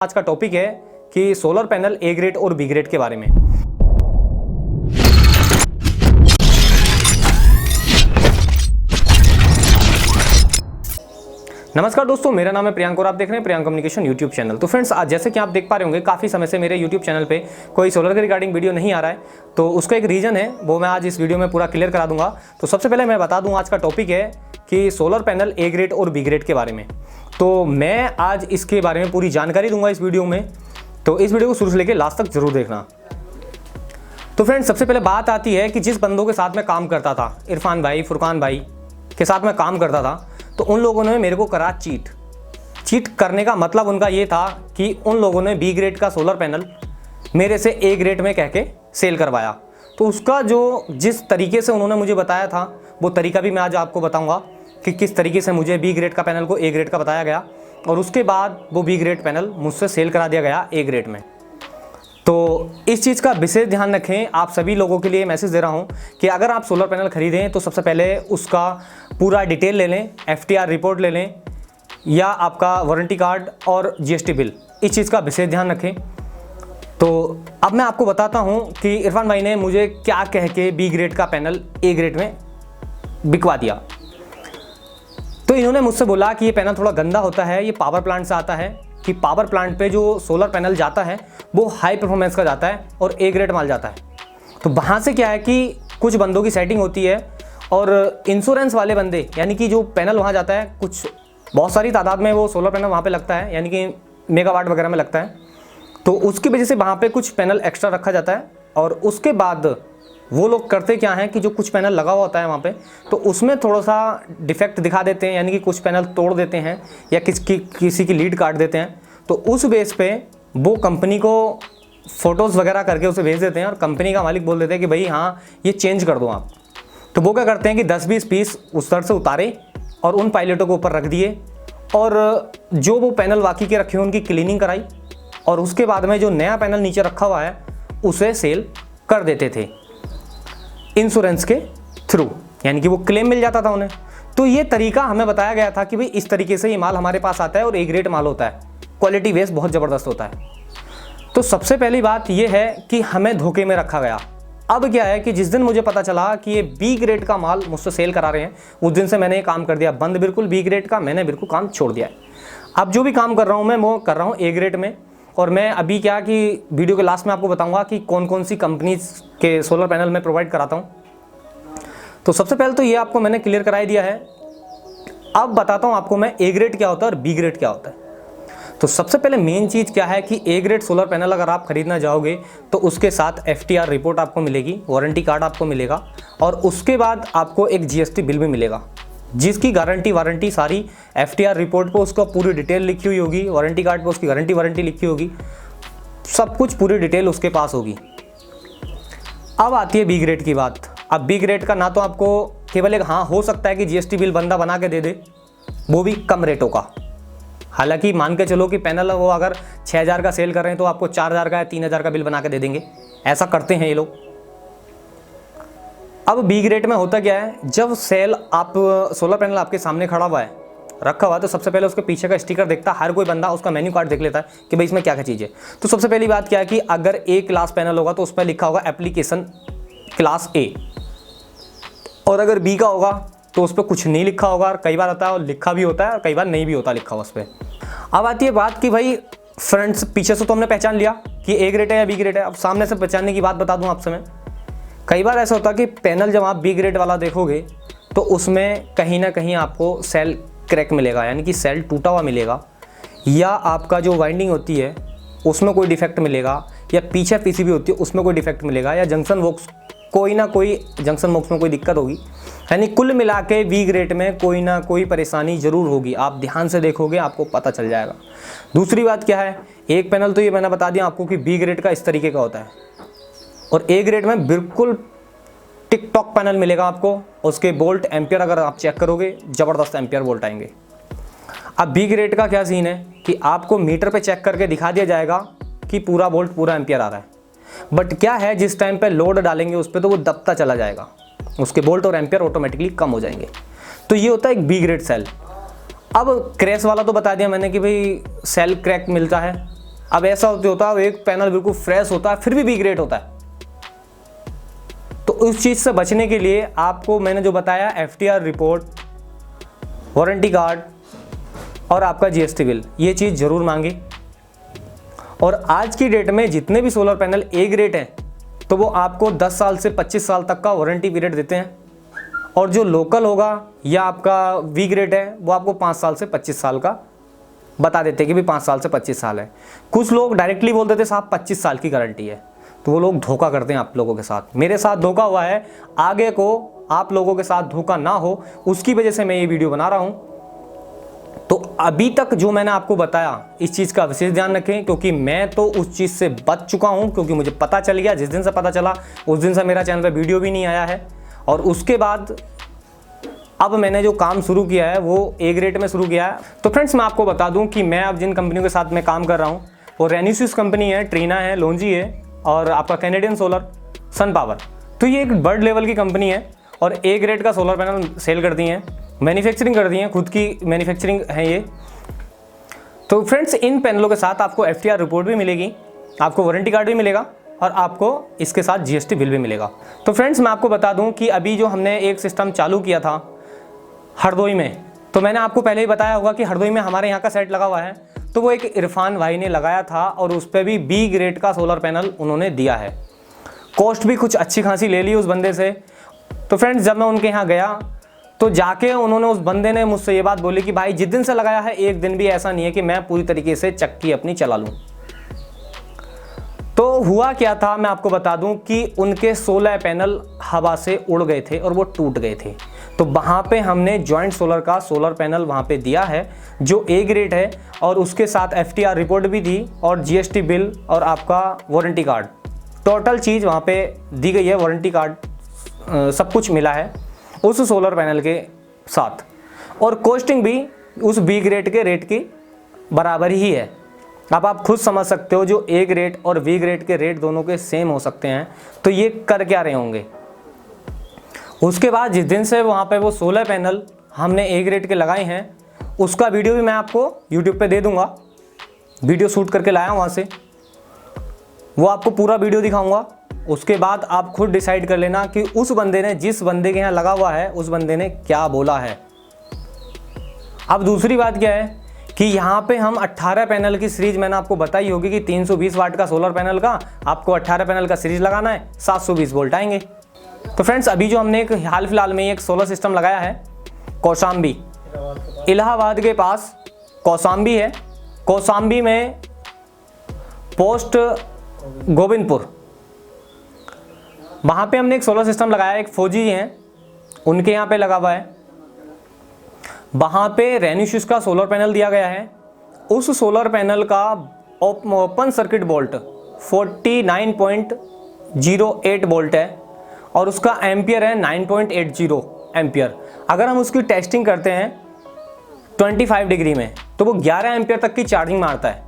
आज का टॉपिक है कि सोलर पैनल ए ग्रेड और बी ग्रेड के बारे में। नमस्कार दोस्तों, मेरा नाम है प्रियांक और आप देख रहे हैं प्रियांक कम्युनिकेशन यूट्यूब चैनल। तो फ्रेंड्स, आज जैसे कि आप देख पा रहे होंगे काफ़ी समय से मेरे यूट्यूब चैनल पे कोई सोलर के रिगार्डिंग वीडियो नहीं आ रहा है, तो उसका एक रीज़न है, वो मैं आज इस वीडियो में पूरा क्लियर करा दूंगा। तो सबसे पहले मैं बता दूं, आज का टॉपिक है कि सोलर पैनल ए ग्रेड और बी ग्रेड के बारे में। तो मैं आज इसके बारे में पूरी जानकारी दूंगा इस वीडियो में, तो इस वीडियो को शुरू से लेकर लास्ट तक जरूर देखना। तो फ्रेंड्स, सबसे पहले बात आती है कि जिस बंदों के साथ मैं काम करता था, इरफान भाई, फुरकान भाई के साथ मैं काम करता था, तो उन लोगों ने मेरे को करा चीट करने का मतलब उनका ये था कि उन लोगों ने बी ग्रेड का सोलर पैनल मेरे से ए ग्रेड में कह के सेल करवाया। तो उसका जो जिस तरीके से उन्होंने मुझे बताया था वो तरीका भी मैं आज आपको बताऊंगा कि किस तरीके से मुझे बी ग्रेड का पैनल को ए ग्रेड का बताया गया और उसके बाद वो बी ग्रेड पैनल मुझसे सेल करा दिया गया ए ग्रेड में। तो इस चीज़ का विशेष ध्यान रखें। आप सभी लोगों के लिए मैसेज दे रहा हूं कि अगर आप सोलर पैनल खरीदें तो सबसे पहले उसका पूरा डिटेल ले लें, FTR रिपोर्ट ले लें या आपका वारंटी कार्ड और GST बिल, इस चीज़ का विशेष ध्यान रखें। तो अब मैं आपको बताता हूं कि इरफान भाई ने मुझे क्या कह के बी ग्रेड का पैनल ए ग्रेड में बिकवा दिया। तो इन्होंने मुझसे बोला कि ये पैनल थोड़ा गंदा होता है, ये पावर प्लांट से आता है, कि पावर प्लांट पे जो सोलर पैनल जाता है वो हाई परफॉर्मेंस का जाता है और ए ग्रेड माल जाता है। तो वहाँ से क्या है कि कुछ बंदों की सेटिंग होती है और इंश्योरेंस वाले बंदे, यानी कि जो पैनल वहाँ जाता है, कुछ बहुत सारी तादाद में वो सोलर पैनल वहाँ पे लगता है, यानी कि मेगावाट वगैरह में लगता है, तो उसकी वजह से वहाँ पे कुछ पैनल एक्स्ट्रा रखा जाता है। और उसके बाद वो लोग करते क्या हैं कि जो कुछ पैनल लगा हुआ होता है वहाँ पे, तो उसमें थोड़ा सा डिफेक्ट दिखा देते हैं, यानी कि कुछ पैनल तोड़ देते हैं या किसी की लीड काट देते हैं। तो उस बेस पे वो कंपनी को फ़ोटोज़ वगैरह करके उसे भेज देते हैं और कंपनी का मालिक बोल देते हैं कि भाई हाँ, ये चेंज कर दो आप। तो वो क्या करते हैं कि 10-20 पीस उस तरह से उतारे और उन पायलटों के ऊपर रख दिए और जो वो पैनल बाकी के रखे हुए उनकी क्लीनिंग कराई और उसके बाद में जो नया पैनल नीचे रखा हुआ है उसे सेल कर देते थे इंश्योरेंस के थ्रू, यानी कि वो क्लेम मिल जाता था उन्हें। तो ये तरीका हमें बताया गया था कि भाई इस तरीके से ये माल हमारे पास आता है और ए ग्रेड माल होता है, क्वालिटी बेस बहुत ज़बरदस्त होता है। तो सबसे पहली बात ये है कि हमें धोखे में रखा गया। अब क्या है कि जिस दिन मुझे पता चला कि ये बी ग्रेड का माल मुझसे सेल करा रहे हैं, उस दिन से मैंने ये काम कर दिया बंद, बिल्कुल बी ग्रेड का मैंने बिल्कुल काम छोड़ दिया है। अब जो भी काम कर रहा हूँ मैं वो कर रहा हूँ ए ग्रेड में। और मैं अभी क्या कि वीडियो के लास्ट में आपको बताऊंगा कि कौन कौन सी कंपनीज के सोलर पैनल मैं प्रोवाइड कराता हूँ। तो सबसे पहले तो ये आपको मैंने क्लियर कराई दिया है। अब बताता हूँ आपको मैं ए ग्रेड क्या होता है और बी ग्रेड क्या होता है। तो सबसे पहले मेन चीज़ क्या है कि ए ग्रेड सोलर पैनल अगर आप खरीदना जाओगे तो उसके साथ FTR रिपोर्ट आपको मिलेगी, वारंटी कार्ड आपको मिलेगा और उसके बाद आपको एक GST बिल भी मिलेगा, जिसकी गारंटी वारंटी सारी FTR रिपोर्ट पे उसका पूरी डिटेल लिखी हुई होगी, वारंटी कार्ड पे उसकी गारंटी वारंटी लिखी होगी, सब कुछ पूरी डिटेल उसके पास होगी। अब आती है बी ग्रेड की बात। अब बी ग्रेड का ना तो आपको केवल एक हाँ हो सकता है कि GST बिल बंदा बना के दे दे, वो भी कम रेटों का। हालांकि मान के चलो कि पैनल वो अगर 6000 का सेल कर रहे हैं तो आपको 4000 का या 3000 का बिल बना के दे देंगे, ऐसा करते हैं ये लोग। अब बी ग्रेड में होता क्या है, जब सेल आप सोलर पैनल आपके सामने खड़ा हुआ है, रखा हुआ है, तो सबसे पहले उसके पीछे का स्टिकर देखता है हर कोई बंदा, उसका मेन्यू कार्ड देख लेता है कि भाई इसमें क्या क्या चीज़ है। तो सबसे पहली बात क्या है कि अगर ए क्लास पैनल होगा तो उस पर लिखा होगा एप्लीकेशन क्लास ए, और अगर बी का होगा तो उस पर कुछ नहीं लिखा होगा, और कई बार आता है और लिखा भी होता है और कई बार नहीं भी होता लिखा हुआ उस पर। अब आती है बात कि भाई फ्रंट पीछे से तो हमने पहचान लिया कि ए ग्रेड है या बी ग्रेड है। अब सामने से पहचानने की बात बता दूं आपसे मैं, कई बार ऐसा होता है कि पैनल जब आप बी ग्रेड वाला देखोगे तो उसमें कहीं ना कहीं आपको सेल क्रैक मिलेगा, यानी कि सेल टूटा हुआ मिलेगा, या आपका जो वाइंडिंग होती है उसमें कोई डिफेक्ट मिलेगा, या पीछे PCB होती है उसमें कोई डिफेक्ट मिलेगा, या जंक्शन बॉक्स कोई ना कोई जंक्शन बॉक्स में कोई दिक्कत होगी। यानी कुल मिला के बी ग्रेड में कोई ना कोई परेशानी ज़रूर होगी। आप ध्यान से देखोगे आपको पता चल जाएगा। दूसरी बात क्या है, एक पैनल तो ये मैंने बता दिया आपको कि बी ग्रेड का इस तरीके का होता है, और ए ग्रेड में बिल्कुल टिक टॉक पैनल मिलेगा आपको। उसके बोल्ट एम्पियर अगर आप चेक करोगे ज़बरदस्त एम्पियर बोल्ट आएंगे। अब बी ग्रेड का क्या सीन है कि आपको मीटर पे चेक करके दिखा दिया जाएगा कि पूरा बोल्ट पूरा एम्पियर आ रहा है, बट क्या है जिस टाइम पे लोड डालेंगे उस पर तो वो दबता चला जाएगा, उसके बोल्ट और एम्पियर ऑटोमेटिकली कम हो जाएंगे। तो ये होता है एक बी ग्रेड सेल। अब क्रैश वाला तो बता दिया मैंने कि भाई सेल क्रैक मिलता है, अब ऐसा होता है एक पैनल बिल्कुल फ्रेश होता है फिर भी बी ग्रेड होता है। तो उस चीज़ से बचने के लिए आपको मैंने जो बताया FTR रिपोर्ट, वारंटी कार्ड और आपका GST बिल, ये चीज़ ज़रूर मांगी। और आज की डेट में जितने भी सोलर पैनल ए ग्रेड हैं तो वो आपको 10 साल से 25 साल तक का वारंटी पीरियड देते हैं, और जो लोकल होगा या आपका वी ग्रेड है वो आपको 5 साल से 25 साल का बता देते हैं कि भी 5 साल से 25 साल है। कुछ लोग डायरेक्टली बोल देते साहब 25 साल की गारंटी है, तो वो लोग धोखा करते हैं आप लोगों के साथ। मेरे साथ धोखा हुआ है, आगे को आप लोगों के साथ धोखा ना हो उसकी वजह से मैं ये वीडियो बना रहा हूँ। तो अभी तक जो मैंने आपको बताया इस चीज़ का विशेष ध्यान रखें, क्योंकि मैं तो उस चीज़ से बच चुका हूँ, क्योंकि मुझे पता चल गया। जिस दिन से पता चला उस दिन से मेरा चैनल पे वीडियो भी नहीं आया है, और उसके बाद अब मैंने जो काम शुरू किया है वो ए ग्रेड में शुरू किया है। तो फ्रेंड्स मैं आपको बता दूं कि मैं अब जिन कंपनियों के साथ मैं काम कर रहा हूँ वो रेन्यूसिस कंपनी है, ट्रीना है, लोंजी है और आपका कैनेडियन सोलर, सन पावर। तो ये एक बर्ड लेवल की कंपनी है और ए ग्रेड का सोलर पैनल सेल करती हैं, मैन्युफैक्चरिंग करती हैं, खुद की मैन्युफैक्चरिंग है ये। तो फ्रेंड्स इन पैनलों के साथ आपको FTR रिपोर्ट भी मिलेगी, आपको वारंटी कार्ड भी मिलेगा और आपको इसके साथ GST बिल भी मिलेगा। तो फ्रेंड्स मैं आपको बता दूं कि अभी जो हमने एक सिस्टम चालू किया था हरदोई में, तो मैंने आपको पहले ही बताया होगा कि हरदोई में हमारे यहाँ का सेट लगा हुआ है, तो वो एक इरफान भाई ने लगाया था और उस पर भी बी ग्रेड का सोलर पैनल उन्होंने दिया है। कॉस्ट भी कुछ अच्छी खासी ले ली उस बंदे से। तो फ्रेंड्स जब मैं उनके यहाँ गया तो जाके उन्होंने, उस बंदे ने मुझसे ये बात बोली कि भाई जिस दिन से लगाया है एक दिन भी ऐसा नहीं है कि मैं पूरी तरीके से चक्की अपनी चला लूँ। तो हुआ क्या था मैं आपको बता दूं कि उनके 16 पैनल हवा से उड़ गए थे और वो टूट गए थे। तो वहाँ पे हमने जॉइंट सोलर का सोलर पैनल वहाँ पे दिया है जो ए ग्रेड है, और उसके साथ FTR रिपोर्ट भी थी और GST बिल और आपका वारंटी कार्ड, टोटल चीज़ वहाँ पे दी गई है। वारंटी कार्ड सब कुछ मिला है उस सोलर पैनल के साथ, और कॉस्टिंग भी उस बी ग्रेड के रेट की बराबर ही है। अब आप खुद समझ सकते हो जो ए ग्रेड और वी ग्रेड के रेट दोनों के सेम हो सकते हैं, तो ये कर क्या रहे होंगे। उसके बाद जिस दिन से वहाँ पे वो 16 पैनल हमने ए ग्रेड के लगाए हैं उसका वीडियो भी मैं आपको यूट्यूब पे दे दूँगा, वीडियो शूट करके लाया वहाँ से, वो आपको पूरा वीडियो दिखाऊँगा। उसके बाद आप खुद डिसाइड कर लेना कि उस बंदे ने, जिस बंदे के यहाँ लगा हुआ है, उस बंदे ने क्या बोला है। अब दूसरी बात क्या है कि यहाँ पे हम 18 पैनल की सीरीज मैंने आपको बताई होगी कि 320 वाट का सोलर पैनल का आपको 18 पैनल का सीरीज लगाना है, 720 वोल्ट आएंगे। तो फ्रेंड्स अभी जो हमने एक हाल फिलहाल में एक सोलर सिस्टम लगाया है कौशाम्बी, इलाहाबाद के पास कौशाम्बी है, कौशाम्बी में पोस्ट गोविंदपुर, वहाँ पे हमने एक सोलर सिस्टम लगाया। एक फौजी हैं उनके यहाँ पे लगा हुआ है, वहाँ पे रेन्यूसिस का सोलर पैनल दिया गया है। उस सोलर पैनल का ओपन सर्किट वोल्ट 49.08 वोल्ट है और उसका एम्पियर है 9.80 एम्पियर। अगर हम उसकी टेस्टिंग करते हैं 25 डिग्री में तो वो 11 एम्पियर तक की चार्जिंग मारता है।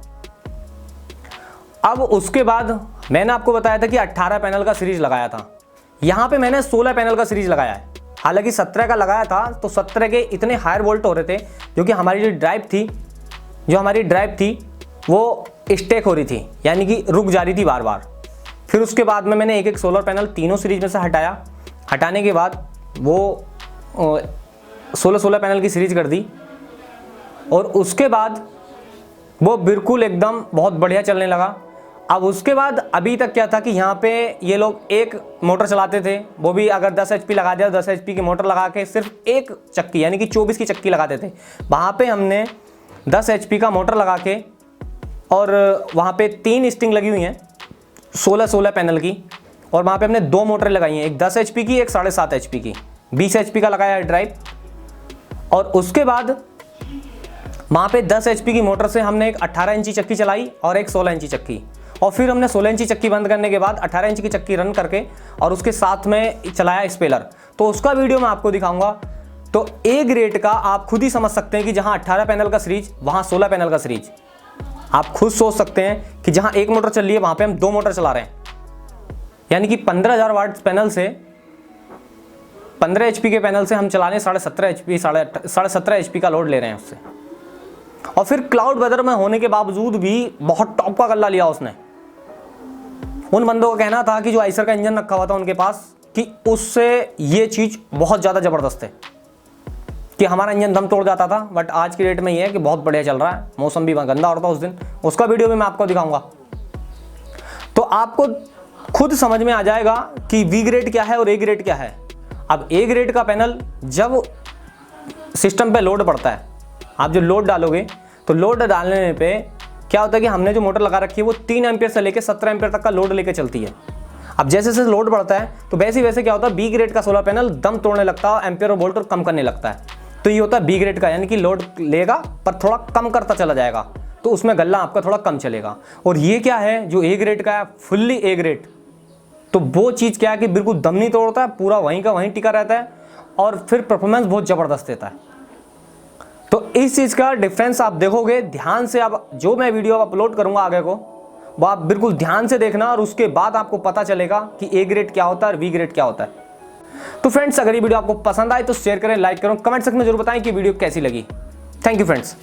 अब उसके बाद मैंने आपको बताया था कि 18 पैनल का सीरीज लगाया था, यहाँ पे मैंने 16 पैनल का सीरीज लगाया है। हालांकि 17 का लगाया था तो 17 के इतने हायर वोल्ट हो रहे थे क्योंकि हमारी जो ड्राइव थी वो स्टेक हो रही थी, यानी कि रुक जा रही थी बार बार। फिर उसके बाद में मैंने एक एक सोलर पैनल तीनों सीरीज में से हटाया, हटाने के बाद वो 16 पैनल की सीरीज कर दी और उसके बाद वो बिल्कुल एकदम बहुत बढ़िया चलने लगा। अब उसके बाद अभी तक क्या था कि यहाँ पे ये लोग एक मोटर चलाते थे, वो भी अगर 10 HP लगा दिया 10 HP की मोटर लगा के सिर्फ एक चक्की यानी कि 24 की चक्की लगाते थे। वहाँ पे हमने 10 HP का मोटर लगा के और वहाँ पे 3 स्टिंग लगी हुई हैं 16 पैनल की, और वहाँ पे हमने 2 मोटरें लगाई हैं, एक 10 HP की, एक 7.5 HP की, 20 HP का लगाया है ड्राइव। और उसके बाद वहाँ पे 10 HP की मोटर से हमने एक 18 इंची चक्की चलाई और एक 16 इंची चक्की, और फिर हमने 16 इंची चक्की बंद करने के बाद 18 इंच की चक्की रन करके और उसके साथ में चलाया स्पेलर। तो उसका वीडियो मैं आपको दिखाऊंगा। तो ए ग्रेड का आप खुद ही समझ सकते हैं कि जहां 18 पैनल का सीरीज वहां 16 पैनल का सीरीज। आप खुद सोच सकते हैं कि जहां एक मोटर चल रही है वहां पे हम 2 मोटर चला रहे हैं, यानी कि 15,000 वाट पैनल से 15 HP के पैनल से हम चला रहे हैं 17.5 HP, 17.5 HP का लोड ले रहे हैं उससे। और फिर क्लाउड वेदर में होने के बावजूद भी बहुत टॉप का गल्ला लिया उसने। उन बंदों का कहना था कि जो आइसर का इंजन रखा हुआ था उनके पास, कि उससे ये चीज़ बहुत ज़्यादा ज़बरदस्त है, कि हमारा इंजन दम तोड़ जाता था। बट आज की डेट में ये है कि बहुत बढ़िया चल रहा है। मौसम भी गंदा हो रहा था उस दिन, उसका वीडियो भी मैं आपको दिखाऊंगा, तो आपको खुद समझ में आ जाएगा कि वी ग्रेड क्या है और ए ग्रेड क्या है। अब ए ग्रेड का पैनल जब सिस्टम पे लोड पड़ता है, आप जो लोड डालोगे तो लोड डालने पे क्या होता है कि हमने जो मोटर लगा रखी है वो 3 एम्पियर से लेकर 17 एम्पियर तक का लोड लेके चलती है। अब जैसे जैसे लोड बढ़ता है तो वैसे वैसे क्या होता है, बी ग्रेड का सोलर पैनल दम तोड़ने लगता है, एम्पियर और वोल्ट और कम करने लगता है। तो ये होता है बी ग्रेड का, यानी कि लोड लेगा पर थोड़ा कम करता चला जाएगा, तो उसमें गल्ला आपका थोड़ा कम चलेगा। और ये क्या है जो ए ग्रेड का है, फुल्ली ए ग्रेड, तो वो चीज़ क्या है कि बिल्कुल दम नहीं तोड़ता है, पूरा वहीं का वहीं टिका रहता है और फिर परफॉर्मेंस बहुत ज़बरदस्त देता है। तो इस चीज़ का डिफरेंस आप देखोगे ध्यान से। आप जो मैं वीडियो अपलोड करूंगा आगे को, वो आप बिल्कुल ध्यान से देखना और उसके बाद आपको पता चलेगा कि ए ग्रेड क्या होता है और वी ग्रेड क्या होता है। तो फ्रेंड्स, अगर ये वीडियो आपको पसंद आए तो शेयर करें, लाइक करें, कमेंट सेक्शन में जरूर बताएं कि वीडियो कैसी लगी। Thank you friends.